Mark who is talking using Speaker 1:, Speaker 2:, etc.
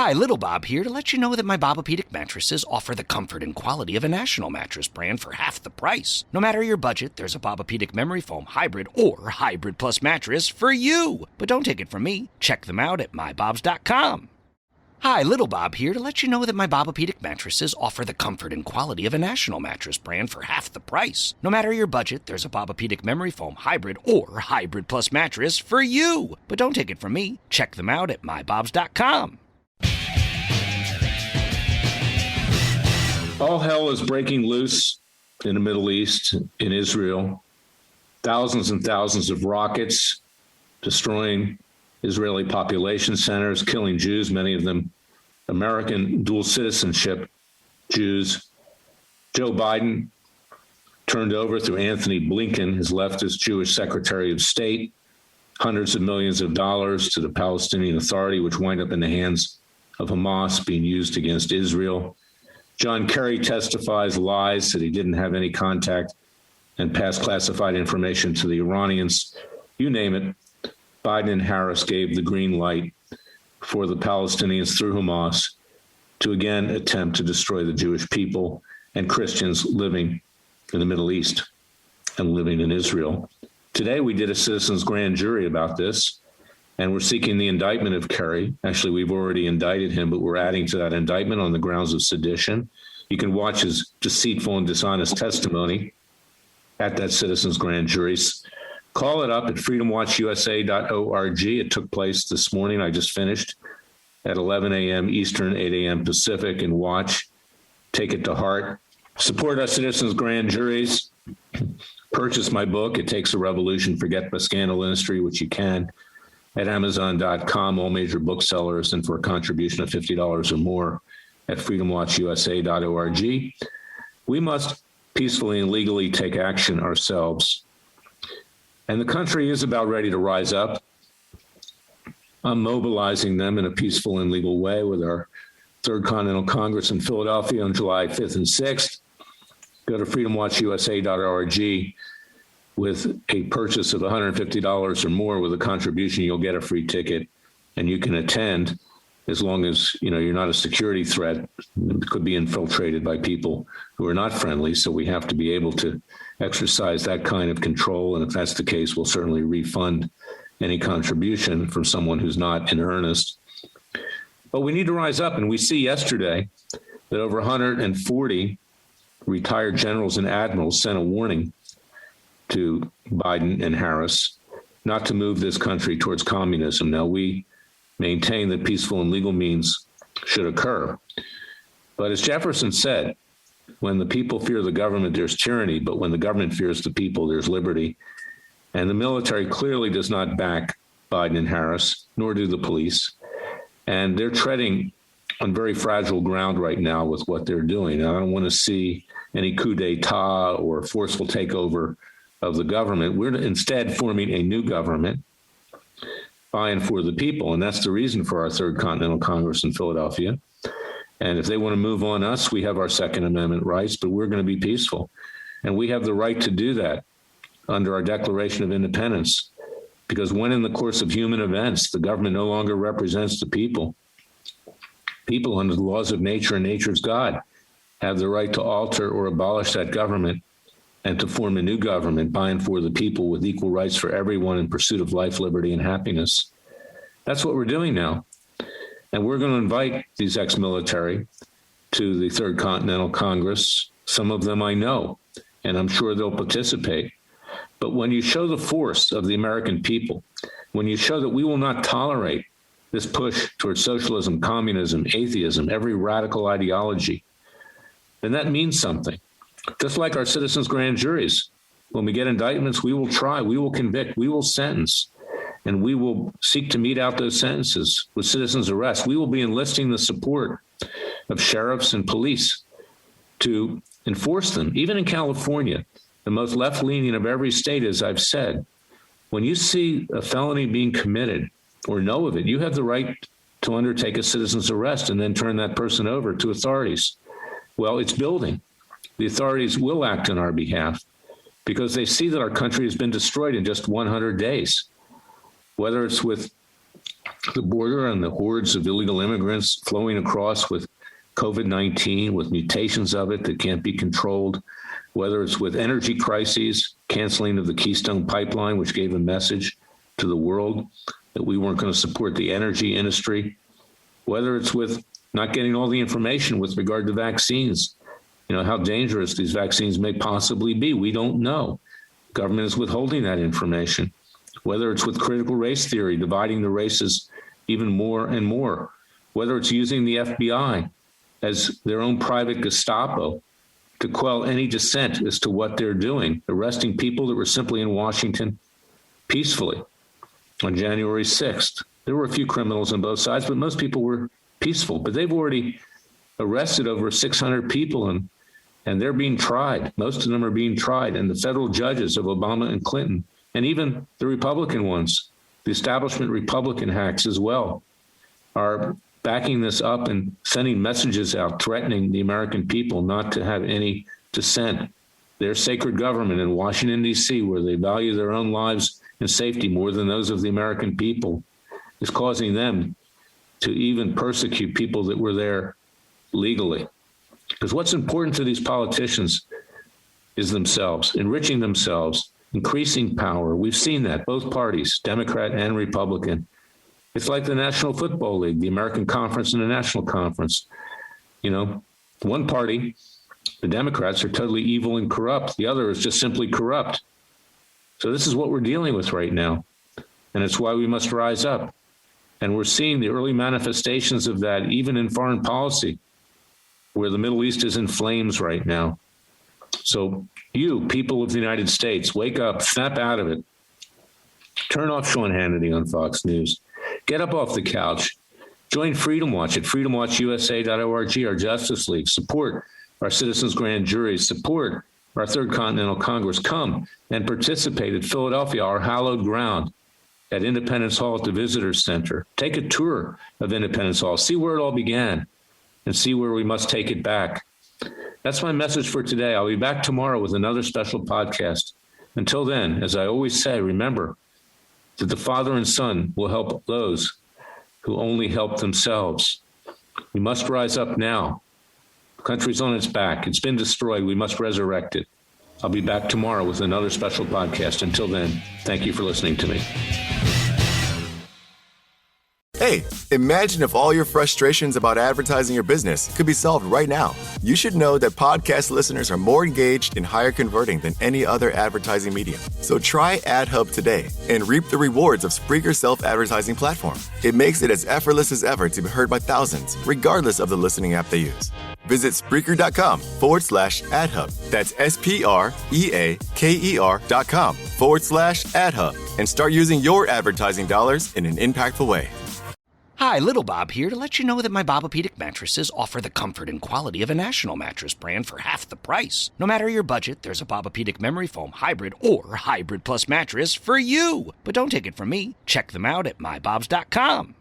Speaker 1: Hi, Little Bob here to let you know that my Bobopedic mattresses offer the comfort and quality of a national mattress brand for half the price. No matter your budget, there's a Bobopedic Memory Foam Hybrid or Hybrid Plus mattress for you. But don't take it from me. Check them out at mybobs.com. Hi, Little Bob here to let you know that my Bobopedic mattresses offer the comfort and quality of a national mattress brand for half the price. No matter your budget, there's a Bobopedic Memory Foam Hybrid or Hybrid Plus mattress for you. But don't take it from me. Check them out at mybobs.com.
Speaker 2: All hell is breaking loose in the Middle East, in Israel. Thousands and thousands of rockets destroying Israeli population centers, killing Jews, many of them American dual citizenship Jews. Joe Biden turned over through Anthony Blinken, his leftist Jewish Secretary of State, hundreds of millions of dollars to the Palestinian Authority, which wind up in the hands of Hamas being used against Israel. John Kerry testifies, lies that he didn't have any contact and passed classified information to the Iranians. You name it. Biden and Harris gave the green light for the Palestinians through Hamas to again attempt to destroy the Jewish people and Christians living in the Middle East and living in Israel. Today, we did a citizens grand jury about this, and we're seeking the indictment of Kerry. Actually, we've already indicted him, but we're adding to that indictment on the grounds of sedition. You can watch his deceitful and dishonest testimony at that citizens grand jury. Call it up at freedomwatchusa.org. It took place this morning. I just finished at 11 a.m. Eastern, 8 a.m. Pacific, and watch. Take it to heart. Support our citizens grand juries. Purchase my book, It Takes a Revolution, Forget the Scandal Industry, which you can at Amazon.com, all major booksellers, and for a contribution of $50 or more at freedomwatchusa.org. We must peacefully and legally take action ourselves. And the country is about ready to rise up. I'm mobilizing them in a peaceful and legal way with our Third Continental Congress in Philadelphia on July 5th and 6th. Go to freedomwatchusa.org. With a purchase of $150 or more with a contribution, you'll get a free ticket, and you can attend as long as you're not a security threat. It could be infiltrated by people who are not friendly, so we have to be able to exercise that kind of control. And if that's the case, we'll certainly refund any contribution from someone who's not in earnest. But we need to rise up, and we see yesterday that over 140 retired generals and admirals sent a warning to Biden and Harris not to move this country towards communism. Now, we maintain that peaceful and legal means should occur. But as Jefferson said, when the people fear the government, there's tyranny, but when the government fears the people, there's liberty. And the military clearly does not back Biden and Harris, nor do the police. And they're treading on very fragile ground right now with what they're doing. I don't want to see any coup d'etat or forceful takeover of the government. We're instead forming a new government by and for the people. And that's the reason for our Third Continental Congress in Philadelphia. And if they want to move on us, we have our Second Amendment rights, but we're going to be peaceful. And we have the right to do that under our Declaration of Independence. Because when in the course of human events, the government no longer represents the people, people under the laws of nature and nature's God have the right to alter or abolish that government and to form a new government by and for the people with equal rights for everyone in pursuit of life, liberty, and happiness. That's what we're doing now. And we're going to invite these ex-military to the Third Continental Congress. Some of them I know, and I'm sure they'll participate. But when you show the force of the American people, when you show that we will not tolerate this push towards socialism, communism, atheism, every radical ideology, then that means something. Just like our citizens' grand juries, when we get indictments, we will try, we will convict, we will sentence, and we will seek to mete out those sentences with citizens' arrest. We will be enlisting the support of sheriffs and police to enforce them. Even in California, the most left-leaning of every state, as I've said, when you see a felony being committed or know of it, you have the right to undertake a citizen's arrest and then turn that person over to authorities. Well, it's building. The authorities will act on our behalf because they see that our country has been destroyed in just 100 days, whether it's with the border and the hordes of illegal immigrants flowing across with COVID-19, with mutations of it that can't be controlled, whether it's with energy crises, canceling of the Keystone Pipeline, which gave a message to the world that we weren't going to support the energy industry, whether it's with not getting all the information with regard to vaccines, how dangerous these vaccines may possibly be. We don't know. Government is withholding that information, whether it's with critical race theory, dividing the races even more and more, whether it's using the FBI as their own private Gestapo to quell any dissent as to what they're doing, arresting people that were simply in Washington peacefully on January 6th. There were a few criminals on both sides, but most people were peaceful. But they've already arrested over 600 people, and they're being tried. Most of them are being tried. And the federal judges of Obama and Clinton, and even the Republican ones, the establishment Republican hacks as well, are backing this up and sending messages out threatening the American people not to have any dissent. Their sacred government in Washington, D.C., where they value their own lives and safety more than those of the American people, is causing them to even persecute people that were there legally. Because what's important to these politicians is themselves, enriching themselves, increasing power. We've seen that, both parties, Democrat and Republican. It's like the National Football League, the American Conference and the National Conference. One party, the Democrats, are totally evil and corrupt. The other is just simply corrupt. So this is what we're dealing with right now. And it's why we must rise up. And we're seeing the early manifestations of that, even in foreign policy, where the Middle East is in flames right now. So you, people of the United States, wake up, snap out of it. Turn off Sean Hannity on Fox News. Get up off the couch. Join Freedom Watch at freedomwatchusa.org, our Justice League. Support our citizens' grand juries. Support our Third Continental Congress. Come and participate at Philadelphia, our hallowed ground, at Independence Hall at the Visitors Center. Take a tour of Independence Hall. See where it all began and see where we must take it back. That's my message for today. I'll be back tomorrow with another special podcast. Until then, as I always say, remember that the Father and Son will help those who only help themselves. We must rise up now. The country's on its back. It's been destroyed. We must resurrect it. I'll be back tomorrow with another special podcast. Until then, thank you for listening to me.
Speaker 3: Hey, imagine if all your frustrations about advertising your business could be solved right now. You should know that podcast listeners are more engaged and higher converting than any other advertising medium. So try AdHub today and reap the rewards of Spreaker's self-advertising platform. It makes it as effortless as ever to be heard by thousands, regardless of the listening app they use. Visit Spreaker.com/AdHub. That's SPREAKER.com/AdHub and start using your advertising dollars in an impactful way.
Speaker 1: Hi, Little Bob here to let you know that my Bobopedic mattresses offer the comfort and quality of a national mattress brand for half the price. No matter your budget, there's a Bobopedic Memory Foam Hybrid or Hybrid Plus mattress for you. But don't take it from me. Check them out at mybobs.com.